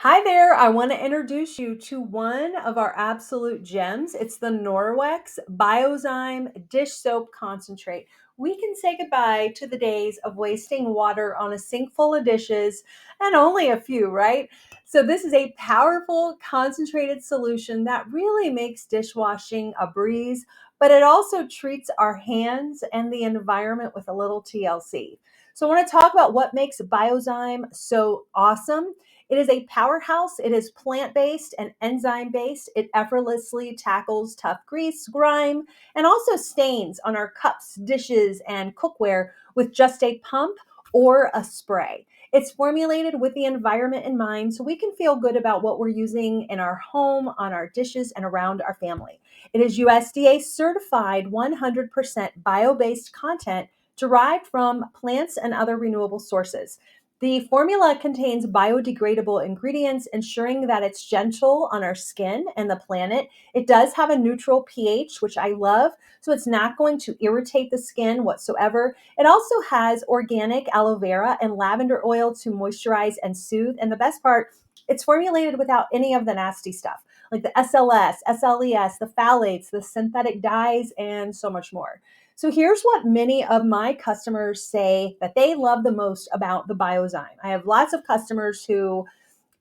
Hi there. I want to introduce you to one of our absolute gems. It's the Norwex Biozyme dish soap concentrate. We can say goodbye to the days of wasting water on a sink full of dishes and only a few, right? So, this is a powerful concentrated solution that really makes dishwashing a breeze, but it also treats our hands and the environment with a little TLC. So, I want to talk about what makes Biozyme so awesome. It is a powerhouse. It is plant based and enzyme based. It effortlessly tackles tough grease, grime, and also stains on our cups, dishes, and cookware with just a pump or a spray. It's formulated with the environment in mind so we can feel good about what we're using in our home, on our dishes, and around our family. It is USDA certified 100% bio based content derived from plants and other renewable sources. The formula contains biodegradable ingredients, ensuring that it's gentle on our skin and the planet. It does have a neutral pH, which I love, so it's not going to irritate the skin whatsoever. It also has organic aloe vera and lavender oil to moisturize and soothe. And the best part, it's formulated without any of the nasty stuff, like the SLS, SLES, the phthalates, the synthetic dyes, and so much more. So here's what many of my customers say that they love the most about the Biozyme. I have lots of customers who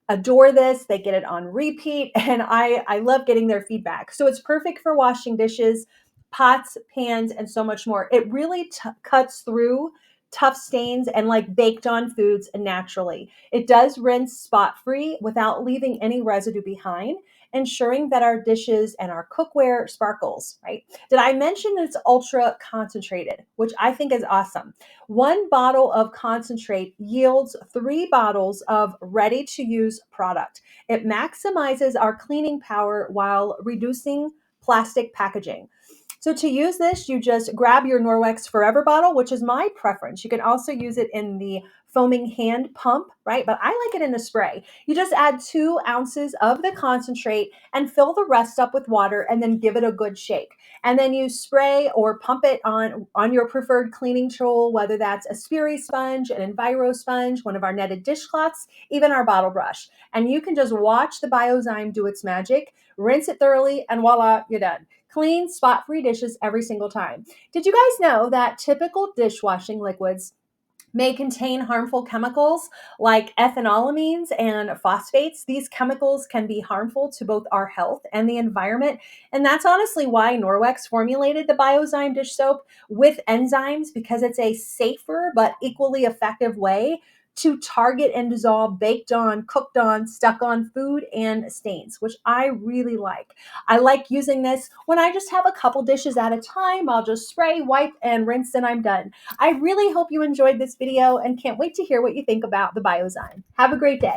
adore this. They get it on repeat, and I love getting their feedback. So it's perfect for washing dishes, pots, pans, and so much more. It really cuts through tough stains and like baked on foods naturally. It does rinse spot free without leaving any residue behind, ensuring that our dishes and our cookware sparkles, right? Did I mention it's ultra concentrated, which I think is awesome? One bottle of concentrate yields 3 bottles of ready to use product. It maximizes our cleaning power while reducing plastic packaging. So to use this, you just grab your Norwex Forever bottle, which is my preference. You can also use it in the foaming hand pump, right? But I like it in the spray. You just add 2 ounces of the concentrate and fill the rest up with water and then give it a good shake. And then you spray or pump it on your preferred cleaning tool, whether that's a Spiri sponge, an Enviro sponge, one of our netted dishcloths, even our bottle brush. And you can just watch the Biozyme do its magic, rinse it thoroughly, and voila, you're done. Clean, spot free dishes every single time. Did you guys know that typical dishwashing liquids may contain harmful chemicals like ethanolamines and phosphates? These chemicals can be harmful to both our health and the environment. And that's honestly why Norwex formulated the Biozyme dish soap with enzymes, because it's a safer but equally effective way to target and dissolve baked on, cooked on, stuck on food and stains, which I really like. I like using this when I just have a couple dishes at a time. I'll just spray, wipe, and rinse, and I'm done. I really hope you enjoyed this video and can't wait to hear what you think about the Biozyme. Have a great day.